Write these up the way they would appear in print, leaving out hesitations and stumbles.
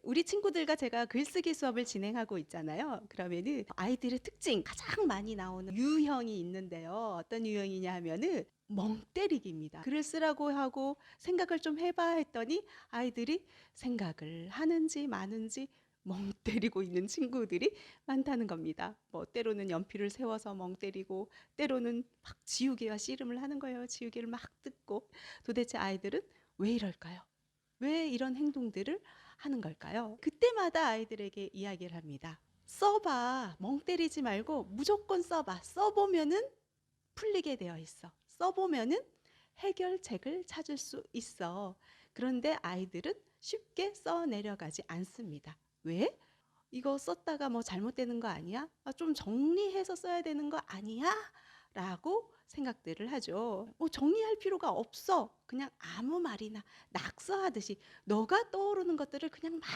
우리 친구들과 제가 글쓰기 수업을 진행하고 있잖아요. 그러면은 아이들의 특징 가장 많이 나오는 유형이 있는데요. 어떤 유형이냐 하면은 멍 때리기입니다. 글을 쓰라고 하고 생각을 좀 해봐 했더니 아이들이 생각을 하는지 마는지 멍 때리고 있는 친구들이 많다는 겁니다. 뭐 때로는 연필을 세워서 멍 때리고 때로는 막 지우개와 씨름을 하는 거예요. 지우개를 막 뜯고. 도대체 아이들은 왜 이럴까요? 왜 이런 행동들을 하는 걸까요? 그때마다 아이들에게 이야기를 합니다. 써봐. 멍 때리지 말고 무조건 써봐. 써보면은 풀리게 되어 있어. 써보면은 해결책을 찾을 수 있어. 그런데 아이들은 쉽게 써 내려가지 않습니다. 왜? 이거 썼다가 뭐 잘못되는 거 아니야? 좀 정리해서 써야 되는 거 아니야? 라고 생각들을 하죠. 정리할 필요가 없어. 그냥 아무 말이나 낙서하듯이 너가 떠오르는 것들을 그냥 막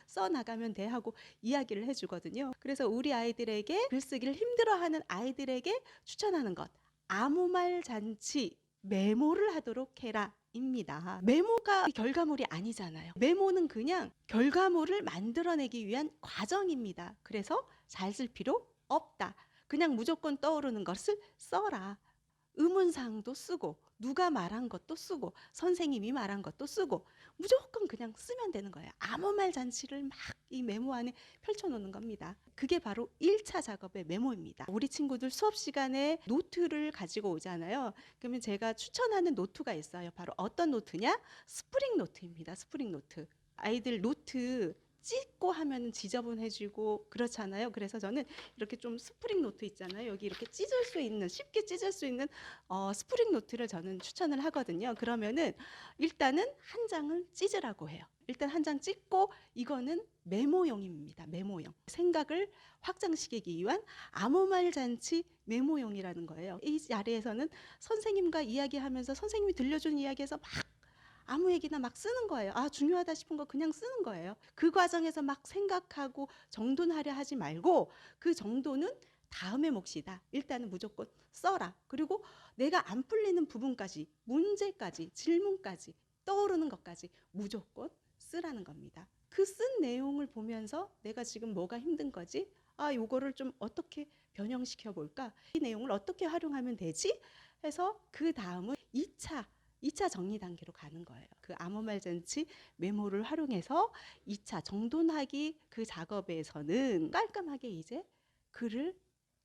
써나가면 돼 하고 이야기를 해주거든요. 그래서 우리 아이들에게 글쓰기를 힘들어하는 아이들에게 추천하는 것, 아무 말 잔치 메모를 하도록 해라. 입니다. 메모가 결과물이 아니잖아요. 메모는 그냥 결과물을 만들어내기 위한 과정입니다. 그래서 잘 쓸 필요 없다. 그냥 무조건 떠오르는 것을 써라. 의문사항도 쓰고 누가 말한 것도 쓰고 선생님이 말한 것도 쓰고 무조건 그냥 쓰면 되는 거예요. 아무 말 잔치를 막 이 메모 안에 펼쳐놓는 겁니다. 그게 바로 1차 작업의 메모입니다. 우리 친구들 수업 시간에 노트를 가지고 오잖아요. 그러면 제가 추천하는 노트가 있어요. 바로 어떤 노트냐? 스프링 노트입니다. 스프링 노트. 아이들 노트 찍고 하면 지저분해지고 그렇잖아요. 그래서 저는 이렇게 좀 스프링 노트 있잖아요. 여기 이렇게 찢을 수 있는, 쉽게 찢을 수 있는 스프링 노트를 저는 추천을 하거든요. 그러면은 일단은 한 장을 찢으라고 해요. 일단 한 장 찢고 이거는 메모용입니다. 메모용. 생각을 확장시키기 위한 아무 말 잔치 메모용이라는 거예요. 이 자리에서는 선생님과 이야기하면서 선생님이 들려준 이야기에서 막 아무 얘기나 막 쓰는 거예요. 중요하다 싶은 거 그냥 쓰는 거예요. 그 과정에서 막 생각하고 정돈하려 하지 말고 그 정도는 다음에 몫이다. 일단은 무조건 써라. 그리고 내가 안 풀리는 부분까지, 문제까지, 질문까지, 떠오르는 것까지 무조건 쓰라는 겁니다. 그 쓴 내용을 보면서 내가 지금 뭐가 힘든 거지? 요거를 좀 어떻게 변형시켜 볼까? 이 내용을 어떻게 활용하면 되지? 해서 그 다음은 2차 정리 단계로 가는 거예요. 그 아무 말 잔치 메모를 활용해서 2차 정돈하기 그 작업에서는 깔끔하게 이제 글을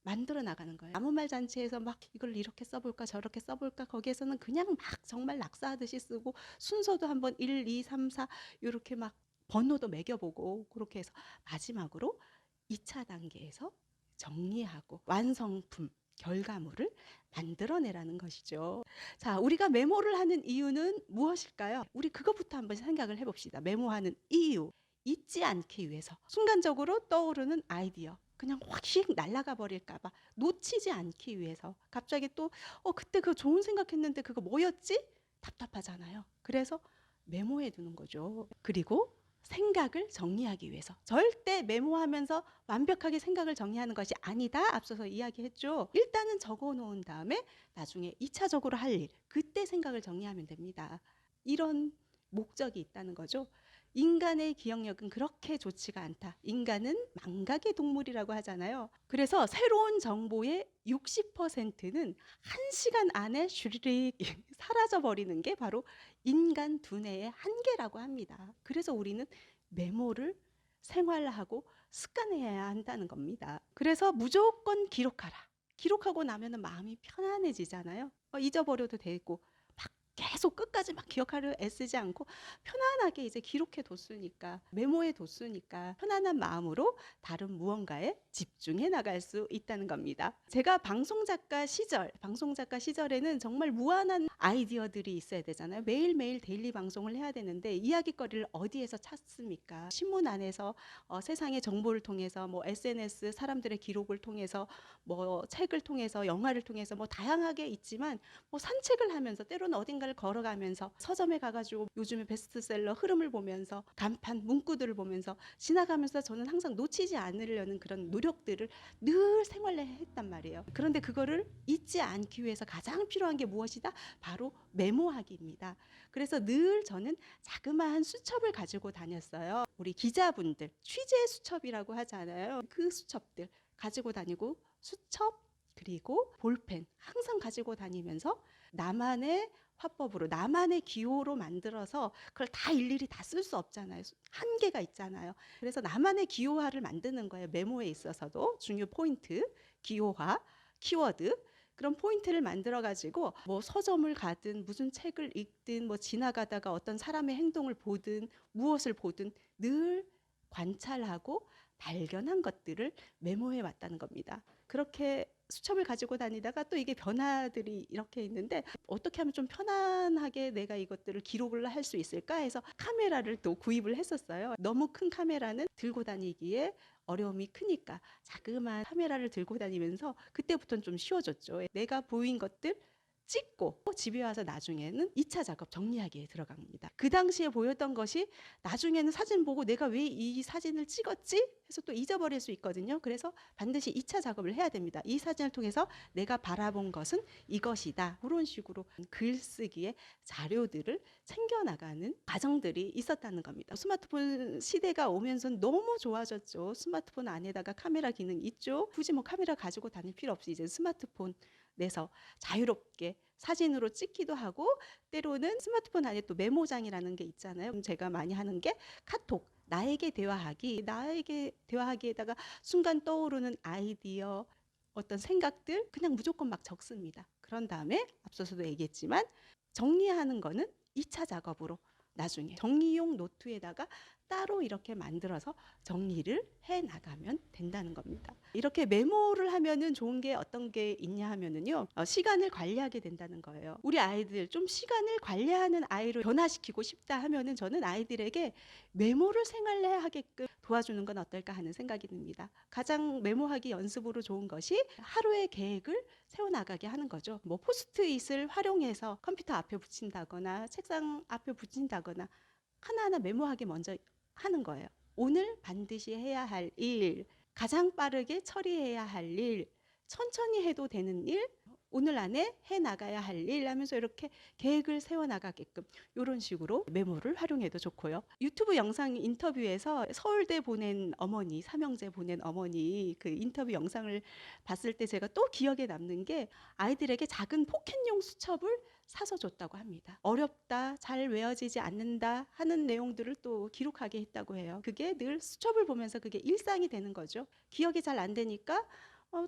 만들어 나가는 거예요. 아무 말 잔치에서 막 이걸 이렇게 써볼까 저렇게 써볼까 거기에서는 그냥 막 정말 낙서하듯이 쓰고 순서도 한번 1, 2, 3, 4 이렇게 막 번호도 매겨보고 그렇게 해서 마지막으로 2차 단계에서 정리하고 완성품 결과물을 만들어내라는 것이죠. 자, 우리가 메모를 하는 이유는 무엇일까요? 우리 그것부터 한번 생각을 해봅시다. 메모하는 이유. 잊지 않기 위해서. 순간적으로 떠오르는 아이디어. 그냥 확 날아가 버릴까봐 놓치지 않기 위해서. 갑자기 또, 그때 그거 좋은 생각했는데 그거 뭐였지? 답답하잖아요. 그래서 메모해 두는 거죠. 그리고 생각을 정리하기 위해서. 절대 메모하면서 완벽하게 생각을 정리하는 것이 아니다. 앞서서 이야기했죠. 일단은 적어 놓은 다음에 나중에 2차적으로 할 일, 그때 생각을 정리하면 됩니다. 이런 목적이 있다는 거죠. 인간의 기억력은 그렇게 좋지가 않다. 인간은 망각의 동물이라고 하잖아요. 그래서 새로운 정보의 60%는 1시간 안에 슈리릭 사라져 버리는 게 바로 인간 두뇌의 한계라고 합니다. 그래서 우리는 메모를 생활하고 습관해야 한다는 겁니다. 그래서 무조건 기록하라. 기록하고 나면 마음이 편안해지잖아요. 잊어버려도 되고 막 계속 끝까지 막 기억하려 애쓰지 않고 편안하게 이제 기록해 뒀으니까 메모해 뒀으니까 편안한 마음으로 다른 무언가에 집중해 나갈 수 있다는 겁니다. 제가 방송작가 시절에는 정말 무한한 아이디어들이 있어야 되잖아요. 매일매일 데일리 방송을 해야 되는데 이야기거리를 어디에서 찾습니까? 신문 안에서 세상의 정보를 통해서 뭐 SNS 사람들의 기록을 통해서 뭐 책을 통해서 영화를 통해서 뭐 다양하게 있지만 뭐 산책을 하면서 때로는 어딘가를 걸어가면서 서점에 가가지고 요즘에 베스트셀러 흐름을 보면서 간판 문구들을 보면서 지나가면서 저는 항상 놓치지 않으려는 그런 노력들을 늘 생활에 했단 말이에요. 그런데 그거를 잊지 않기 위해서 가장 필요한 게 무엇이다? 바로 메모하기입니다. 그래서 늘 저는 자그마한 수첩을 가지고 다녔어요. 우리 기자분들 취재 수첩이라고 하잖아요. 그 수첩들 가지고 다니고, 수첩 그리고 볼펜 항상 가지고 다니면서 나만의 화법으로 나만의 기호로 만들어서 그걸 다 일일이 다 쓸 수 없잖아요. 한계가 있잖아요. 그래서 나만의 기호화를 만드는 거예요. 메모에 있어서도 중요 포인트, 기호화, 키워드 그런 포인트를 만들어 가지고 뭐 서점을 가든 무슨 책을 읽든 뭐 지나가다가 어떤 사람의 행동을 보든 무엇을 보든 늘 관찰하고 발견한 것들을 메모해 왔다는 겁니다. 그렇게 수첩을 가지고 다니다가 또 이게 변화들이 이렇게 있는데 어떻게 하면 좀 편안하게 내가 이것들을 기록을 할 수 있을까 해서 카메라를 또 구입을 했었어요. 너무 큰 카메라는 들고 다니기에 어려움이 크니까 자그마한 카메라를 들고 다니면서 그때부터는 좀 쉬워졌죠. 내가 보인 것들 찍고 집에 와서 나중에는 2차 작업 정리하기에 들어갑니다. 그 당시에 보였던 것이 나중에는 사진 보고 내가 왜 이 사진을 찍었지? 해서 또 잊어버릴 수 있거든요. 그래서 반드시 2차 작업을 해야 됩니다. 이 사진을 통해서 내가 바라본 것은 이것이다. 그런 식으로 글쓰기의 자료들을 챙겨나가는 과정들이 있었다는 겁니다. 스마트폰 시대가 오면서 너무 좋아졌죠. 스마트폰 안에다가 카메라 기능 있죠. 굳이 뭐 카메라 가지고 다닐 필요 없이 이제 스마트폰 내서 자유롭게 사진으로 찍기도 하고 때로는 스마트폰 안에 또 메모장이라는 게 있잖아요. 제가 많이 하는 게 카톡, 나에게 대화하기, 나에게 대화하기에다가 순간 떠오르는 아이디어, 어떤 생각들 그냥 무조건 막 적습니다. 그런 다음에 앞서서도 얘기했지만 정리하는 거는 2차 작업으로 나중에 정리용 노트에다가 따로 이렇게 만들어서 정리를 해 나가면 된다는 겁니다. 이렇게 메모를 하면은 좋은 게 어떤 게 있냐 하면은요, 시간을 관리하게 된다는 거예요. 우리 아이들 좀 시간을 관리하는 아이로 변화시키고 싶다 하면은 저는 아이들에게 메모를 생활화하게끔 도와주는 건 어떨까 하는 생각이 듭니다. 가장 메모하기 연습으로 좋은 것이 하루의 계획을 세워나가게 하는 거죠. 뭐 포스트잇을 활용해서 컴퓨터 앞에 붙인다거나 책상 앞에 붙인다거나 하나하나 메모하게 먼저 하는 거예요. 오늘 반드시 해야 할 일, 가장 빠르게 처리해야 할 일, 천천히 해도 되는 일, 오늘 안에 해 나가야 할 일 하면서 이렇게 계획을 세워 나가게끔 이런 식으로 메모를 활용해도 좋고요. 유튜브 영상 인터뷰에서 서울대 보낸 어머니, 삼형제 보낸 어머니 그 인터뷰 영상을 봤을 때 제가 또 기억에 남는 게 아이들에게 작은 포켓용 수첩을 사서 줬다고 합니다. 어렵다, 잘 외워지지 않는다 하는 내용들을 또 기록하게 했다고 해요. 그게 늘 수첩을 보면서 그게 일상이 되는 거죠. 기억이 잘 안 되니까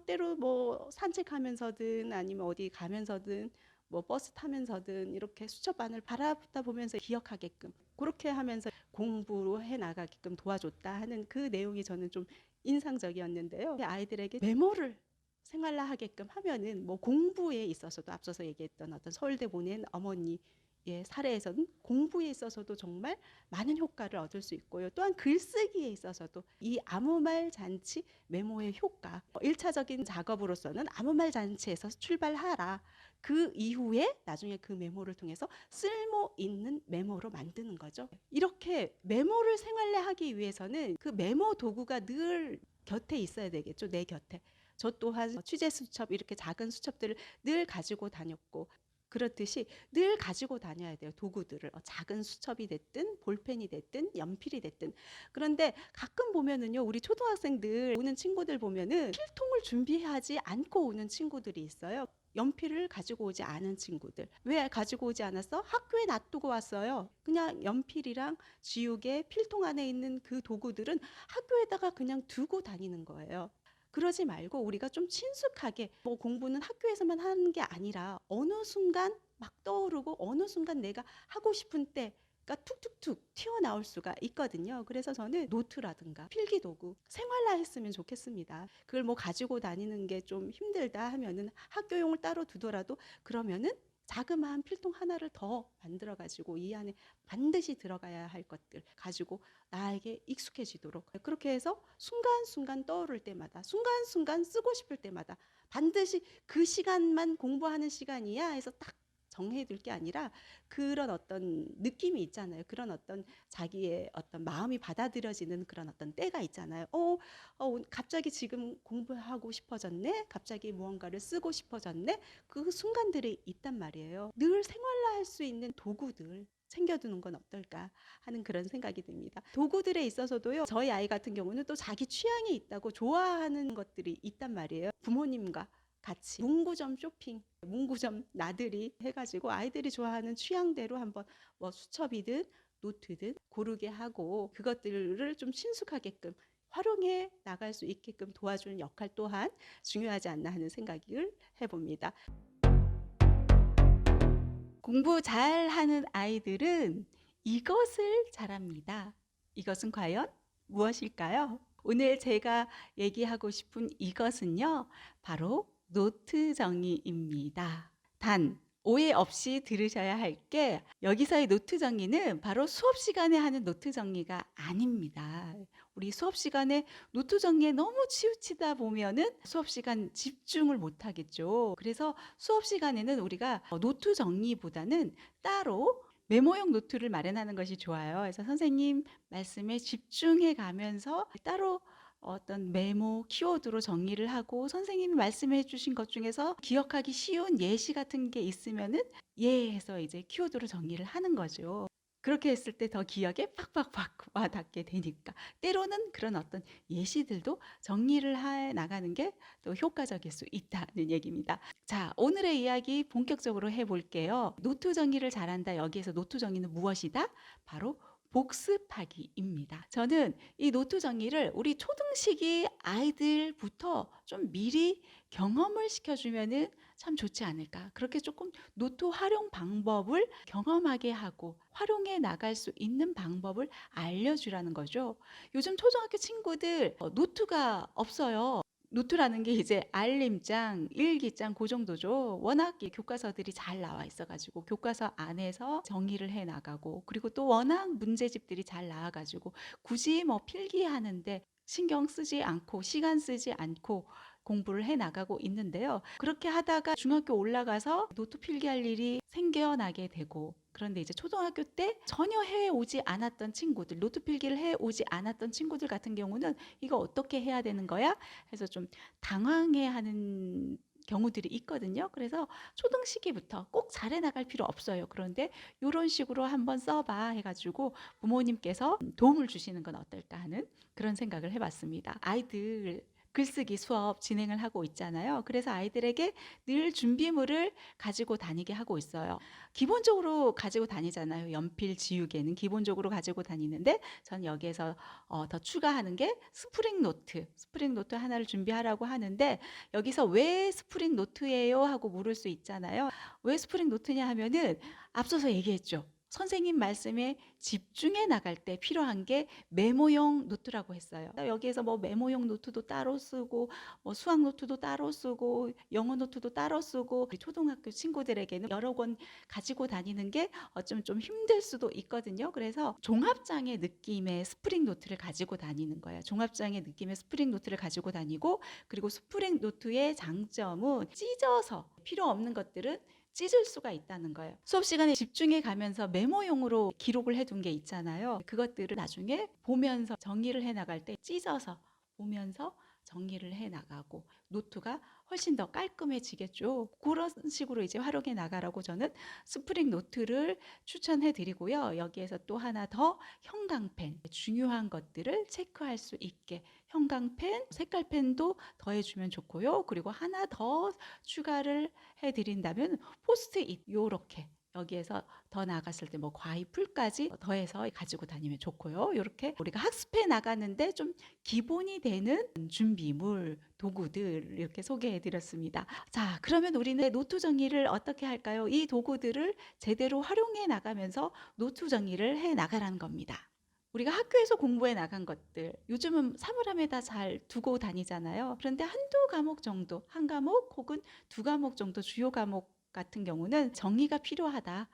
때로 뭐 산책하면서든 아니면 어디 가면서든 뭐 버스 타면서든 이렇게 수첩안을 바라보다 보면서 기억하게끔 그렇게 하면서 공부로 해 나가게끔 도와줬다 하는 그 내용이 저는 좀 인상적이었는데요. 아이들에게 메모를 생활화하게끔 하면은 뭐 공부에 있어서도 앞서서 얘기했던 어떤 서울대 보낸 어머니 의 사례에서는 공부에 있어서도 정말 많은 효과를 얻을 수 있고요. 또한 글쓰기에 있어서도 이 아무말 잔치 메모의 효과 1차적인 작업으로서는 아무말 잔치에서 출발하라. 그 이후에 나중에 그 메모를 통해서 쓸모 있는 메모로 만드는 거죠. 이렇게 메모를 생활화하기 위해서는 그 메모 도구가 늘 곁에 있어야 되겠죠. 내 곁에. 저 또한 취재 수첩 이렇게 작은 수첩들을 늘 가지고 다녔고 그렇듯이 늘 가지고 다녀야 돼요. 도구들을. 작은 수첩이 됐든 볼펜이 됐든 연필이 됐든. 그런데 가끔 보면은요. 우리 초등학생들 오는 친구들 보면은 필통을 준비하지 않고 오는 친구들이 있어요. 연필을 가지고 오지 않은 친구들. 왜 가지고 오지 않았어? 학교에 놔두고 왔어요. 그냥 연필이랑 지우개, 필통 안에 있는 그 도구들은 학교에다가 그냥 두고 다니는 거예요. 그러지 말고 우리가 좀 친숙하게 뭐 공부는 학교에서만 하는 게 아니라 어느 순간 막 떠오르고 어느 순간 내가 하고 싶은 때가 툭툭툭 튀어나올 수가 있거든요. 그래서 저는 노트라든가 필기도구 생활화했으면 좋겠습니다. 그걸 뭐 가지고 다니는 게 좀 힘들다 하면은 학교용을 따로 두더라도 그러면은 자그마한 필통 하나를 더 만들어 가지고 이 안에 반드시 들어가야 할 것들 가지고 나에게 익숙해지도록 그렇게 해서 순간순간 떠오를 때마다 순간순간 쓰고 싶을 때마다 반드시 그 시간만 공부하는 시간이야 해서 딱 정해둘 게 아니라 그런 어떤 느낌이 있잖아요. 그런 어떤 자기의 어떤 마음이 받아들여지는 그런 어떤 때가 있잖아요. 갑자기 지금 공부하고 싶어졌네. 갑자기 무언가를 쓰고 싶어졌네. 그 순간들이 있단 말이에요. 늘 생활화할 수 있는 도구들 챙겨두는 건 어떨까 하는 그런 생각이 듭니다. 도구들에 있어서도요. 저희 아이 같은 경우는 또 자기 취향이 있다고 좋아하는 것들이 있단 말이에요. 부모님과 같이 문구점 쇼핑, 문구점 나들이 해가지고 아이들이 좋아하는 취향대로 한번 뭐 수첩이든 노트든 고르게 하고 그것들을 좀 친숙하게끔 활용해 나갈 수 있게끔 도와주는 역할 또한 중요하지 않나 하는 생각을 해봅니다. 공부 잘하는 아이들은 이것을 잘합니다. 이것은 과연 무엇일까요? 오늘 제가 얘기하고 싶은 이것은요, 바로 노트 정리입니다. 단, 오해 없이 들으셔야 할 게 여기서의 노트 정리는 바로 수업 시간에 하는 노트 정리가 아닙니다. 우리 수업 시간에 노트 정리에 너무 치우치다 보면은 수업 시간 집중을 못 하겠죠. 그래서 수업 시간에는 우리가 노트 정리보다는 따로 메모용 노트를 마련하는 것이 좋아요. 그래서 선생님 말씀에 집중해 가면서 따로 어떤 메모, 키워드로 정리를 하고 선생님이 말씀해 주신 것 중에서 기억하기 쉬운 예시 같은 게 있으면은 예 해서 이제 키워드로 정리를 하는 거죠. 그렇게 했을 때 더 기억에 팍팍팍 와닿게 되니까 때로는 그런 어떤 예시들도 정리를 해 나가는 게 또 효과적일 수 있다는 얘기입니다. 자, 오늘의 이야기 본격적으로 해볼게요. 노트 정리를 잘한다. 여기에서 노트 정리는 무엇이다? 바로 복습하기입니다. 저는 이 노트 정리를 우리 초등시기 아이들부터 좀 미리 경험을 시켜주면은 참 좋지 않을까. 그렇게 조금 노트 활용 방법을 경험하게 하고 활용해 나갈 수 있는 방법을 알려주라는 거죠. 요즘 초등학교 친구들 노트가 없어요. 노트라는 게 이제 알림장, 일기장 그 정도죠. 워낙 교과서들이 잘 나와 있어가지고 교과서 안에서 정의를 해 나가고 그리고 또 워낙 문제집들이 잘 나와가지고 굳이 뭐 필기하는데 신경 쓰지 않고 시간 쓰지 않고 공부를 해 나가고 있는데요. 그렇게 하다가 중학교 올라가서 노트 필기할 일이 생겨나게 되고 그런데 이제 초등학교 때 전혀 해오지 않았던 친구들, 노트 필기를 해오지 않았던 친구들 같은 경우는 이거 어떻게 해야 되는 거야? 해서 좀 당황해하는 경우들이 있거든요. 그래서 초등 시기부터 꼭 잘해 나갈 필요 없어요. 그런데 이런 식으로 한번 써봐 해가지고 부모님께서 도움을 주시는 건 어떨까 하는 그런 생각을 해봤습니다. 아이들 글쓰기 수업 진행을 하고 있잖아요. 그래서 아이들에게 늘 준비물을 가지고 다니게 하고 있어요. 기본적으로 가지고 다니잖아요. 연필, 지우개는 기본적으로 가지고 다니는데 전 여기에서 더 추가하는 게 스프링 노트 하나를 준비하라고 하는데 여기서 왜 스프링 노트예요? 하고 물을 수 있잖아요. 왜 스프링 노트냐 하면은 앞서서 얘기했죠. 선생님 말씀에 집중해 나갈 때 필요한 게 메모용 노트라고 했어요. 여기에서 뭐 메모용 노트도 따로 쓰고 뭐 수학 노트도 따로 쓰고 영어 노트도 따로 쓰고 우리 초등학교 친구들에게는 여러 권 가지고 다니는 게 어쩌면 좀 힘들 수도 있거든요. 그래서 종합장의 느낌의 스프링 노트를 가지고 다니는 거예요. 종합장의 느낌의 스프링 노트를 가지고 다니고 그리고 스프링 노트의 장점은 찢어서 필요 없는 것들은 찢을 수가 있다는 거예요. 수업 시간에 집중해 가면서 메모용으로 기록을 해둔 게 있잖아요. 그것들을 나중에 보면서 정리를 해 나갈 때 찢어서 보면서 정리를 해 나가고 노트가 훨씬 더 깔끔해지겠죠. 그런 식으로 이제 활용해 나가라고 저는 스프링 노트를 추천해 드리고요. 여기에서 또 하나 더 형광펜, 중요한 것들을 체크할 수 있게 형광펜, 색깔펜도 더해주면 좋고요. 그리고 하나 더 추가를 해드린다면 포스트잇 요렇게 여기에서 더 나아갔을 때 뭐 과일 풀까지 더해서 가지고 다니면 좋고요. 이렇게 우리가 학습해 나가는데 좀 기본이 되는 준비물, 도구들 이렇게 소개해 드렸습니다. 자, 그러면 우리는 노트 정리를 어떻게 할까요? 이 도구들을 제대로 활용해 나가면서 노트 정리를 해 나가라는 겁니다. 우리가 학교에서 공부해 나간 것들 요즘은 사물함에다 잘 두고 다니잖아요. 그런데 한두 과목 정도, 한 과목 혹은 두 과목 정도 주요 과목 같은 경우는 정리가 필요하다.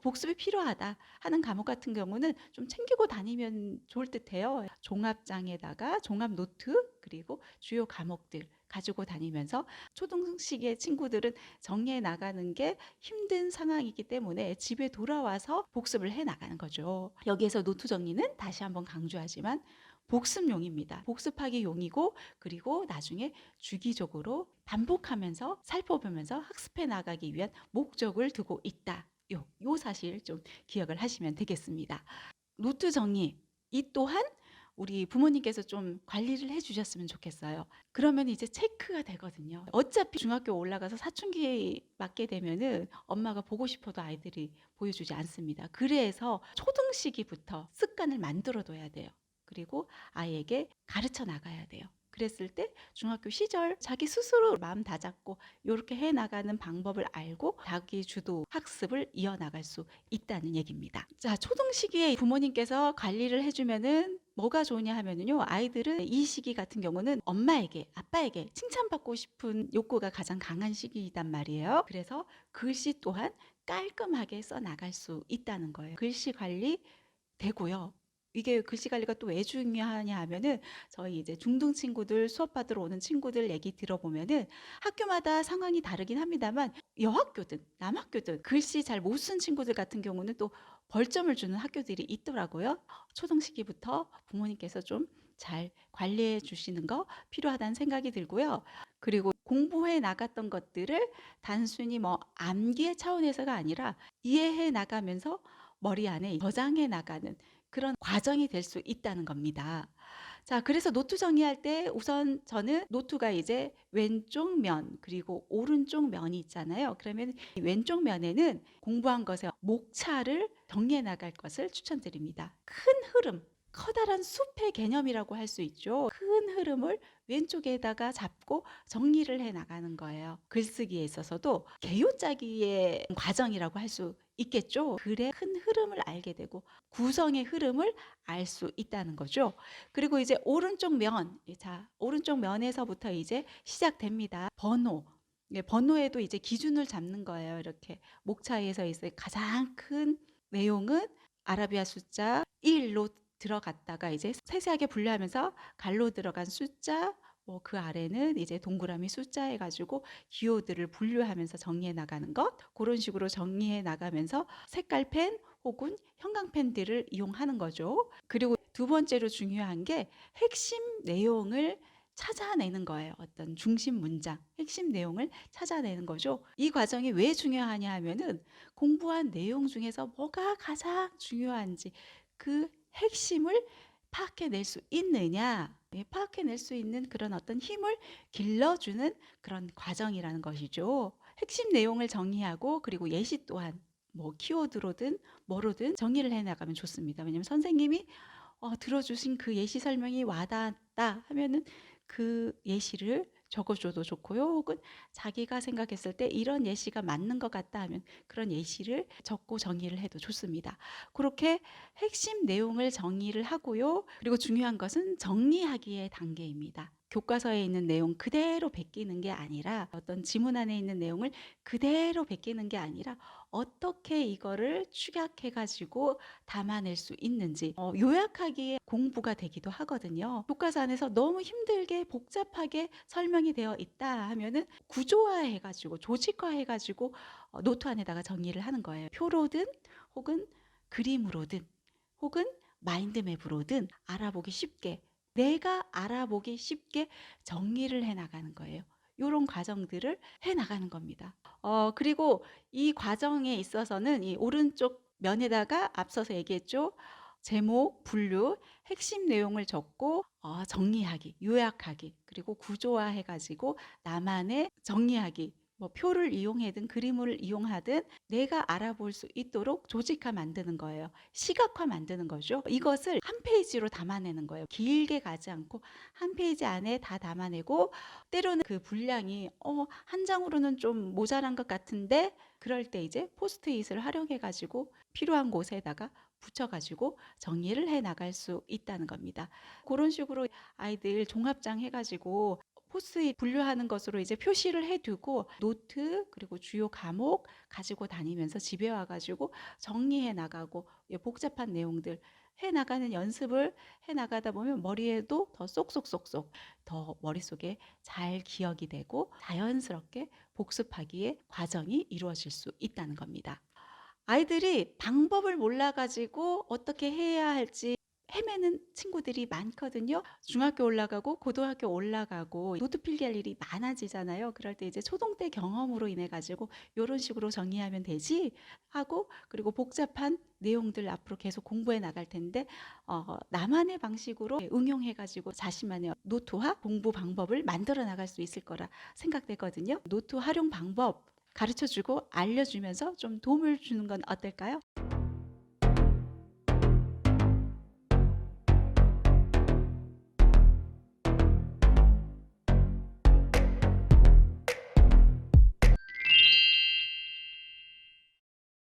복습이 필요하다 하는 과목 같은 경우는 좀 챙기고 다니면 좋을 듯해요. 종합장에다가 종합 노트 그리고 주요 과목들 가지고 다니면서 초등식의 친구들은 정리해 나가는 게 힘든 상황이기 때문에 집에 돌아와서 복습을 해 나가는 거죠. 여기에서 노트 정리는 다시 한번 강조하지만 복습용입니다. 복습하기 용이고 그리고 나중에 주기적으로 반복하면서 살펴보면서 학습해 나가기 위한 목적을 두고 있다. 요 사실 좀 기억을 하시면 되겠습니다. 노트 정리 이 또한 우리 부모님께서 좀 관리를 해주셨으면 좋겠어요. 그러면 이제 체크가 되거든요. 어차피 중학교 올라가서 사춘기 맞게 되면은 엄마가 보고 싶어도 아이들이 보여주지 않습니다. 그래서 초등시기부터 습관을 만들어둬야 돼요. 그리고 아이에게 가르쳐 나가야 돼요. 그랬을 때 중학교 시절 자기 스스로 마음 다잡고 이렇게 해 나가는 방법을 알고 자기 주도 학습을 이어나갈 수 있다는 얘기입니다. 자, 초등 시기에 부모님께서 관리를 해주면은 뭐가 좋으냐 하면은요, 아이들은 이 시기 같은 경우는 엄마에게, 아빠에게 칭찬받고 싶은 욕구가 가장 강한 시기이단 말이에요. 그래서 글씨 또한 깔끔하게 써 나갈 수 있다는 거예요. 글씨 관리 되고요. 이게 글씨 관리가 또 왜 중요하냐 하면은 저희 이제 중등 친구들 수업 받으러 오는 친구들 얘기 들어보면은 학교마다 상황이 다르긴 합니다만 여학교든 남학교든 글씨 잘 못 쓴 친구들 같은 경우는 또 벌점을 주는 학교들이 있더라고요. 초등 시기부터 부모님께서 좀 잘 관리해 주시는 거 필요하다는 생각이 들고요. 그리고 공부해 나갔던 것들을 단순히 뭐 암기의 차원에서가 아니라 이해해 나가면서 머리 안에 저장해 나가는 그런 과정이 될 수 있다는 겁니다. 자, 그래서 노트 정리할 때 우선 저는 노트가 이제 왼쪽 면 그리고 오른쪽 면이 있잖아요. 그러면 이 왼쪽 면에는 공부한 것의 목차를 정리해 나갈 것을 추천드립니다. 큰 흐름, 커다란 숲의 개념이라고 할 수 있죠. 큰 흐름을 왼쪽에다가 잡고 정리를 해 나가는 거예요. 글쓰기에 있어서도 개요짜기의 과정이라고 할 수 있겠죠. 글의 큰 흐름을 알게 되고 구성의 흐름을 알 수 있다는 거죠. 그리고 이제 오른쪽 면, 자, 오른쪽 면에서부터 이제 시작됩니다. 번호. 번호에도 이제 기준을 잡는 거예요. 이렇게 목차에서 이제 가장 큰 내용은 아라비아 숫자 1로 들어갔다가 이제 세세하게 분류하면서 갈로 들어간 숫자, 뭐 그 아래는 이제 동그라미 숫자 해가지고 기호들을 분류하면서 정리해 나가는 것, 그런 식으로 정리해 나가면서 색깔펜 혹은 형광펜들을 이용하는 거죠. 그리고 두 번째로 중요한 게 핵심 내용을 찾아내는 거예요. 어떤 중심 문장, 핵심 내용을 찾아내는 거죠. 이 과정이 왜 중요하냐 하면은 공부한 내용 중에서 뭐가 가장 중요한지 그 핵심을 파악해낼 수 있느냐, 파악해낼 수 있는 그런 어떤 힘을 길러주는 그런 과정이라는 것이죠. 핵심 내용을 정리하고 그리고 예시 또한 뭐 키워드로든 뭐로든 정리를 해나가면 좋습니다. 왜냐하면 선생님이 들어주신 그 예시 설명이 와닿았다 하면은 그 예시를 적어줘도 좋고요. 혹은 자기가 생각했을 때 이런 예시가 맞는 것 같다 하면 그런 예시를 적고 정리를 해도 좋습니다. 그렇게 핵심 내용을 정리를 하고요. 그리고 중요한 것은 정리하기의 단계입니다. 교과서에 있는 내용 그대로 베끼는 게 아니라 어떤 지문 안에 있는 내용을 그대로 베끼는 게 아니라 어떻게 이거를 축약해 가지고 담아낼 수 있는지 요약하기에 공부가 되기도 하거든요. 교과서 안에서 너무 힘들게 복잡하게 설명이 되어 있다 하면은 구조화해 가지고 조직화해 가지고 노트 안에다가 정리를 하는 거예요. 표로든 혹은 그림으로든 혹은 마인드맵으로든 알아보기 쉽게 내가 알아보기 쉽게 정리를 해 나가는 거예요. 요런 과정들을 해 나가는 겁니다. 그리고 이 과정에 있어서는 이 오른쪽 면에다가 앞서서 얘기했죠. 제목, 분류, 핵심 내용을 적고 정리하기, 요약하기, 그리고 구조화해 가지고 나만의 정리하기, 뭐 표를 이용하든 그림을 이용하든 내가 알아볼 수 있도록 조직화 만드는 거예요. 시각화 만드는 거죠. 이것을 한 페이지로 담아내는 거예요. 길게 가지 않고 한 페이지 안에 다 담아내고 때로는 그 분량이 한 장으로는 좀 모자란 것 같은데 그럴 때 이제 포스트잇을 활용해 가지고 필요한 곳에다가 붙여가지고 정리를 해 나갈 수 있다는 겁니다. 그런 식으로 아이들 종합장 해가지고 포스잇 분류하는 것으로 이제 표시를 해 두고 노트 그리고 주요 과목 가지고 다니면서 집에 와 가지고 정리해 나가고 복잡한 내용들 해 나가는 연습을 해 나가다 보면 머리에도 더 쏙쏙쏙쏙 더 머릿속에 잘 기억이 되고 자연스럽게 복습하기의 과정이 이루어질 수 있다는 겁니다. 아이들이 방법을 몰라 가지고 어떻게 해야 할지 헤매는 친구들이 많거든요. 중학교 올라가고 고등학교 올라가고 노트 필기할 일이 많아지잖아요. 그럴 때 이제 초등 때 경험으로 인해 가지고 '요런 식으로 정리하면 되지.' 하고 그리고 복잡한 내용들 앞으로 계속 공부해 나갈 텐데 나만의 방식으로 응용해 가지고 자신만의 노트와 공부 방법을 만들어 나갈 수 있을 거라 생각되거든요. 노트 활용 방법 가르쳐 주고 알려 주면서 좀 도움을 주는 건 어떨까요?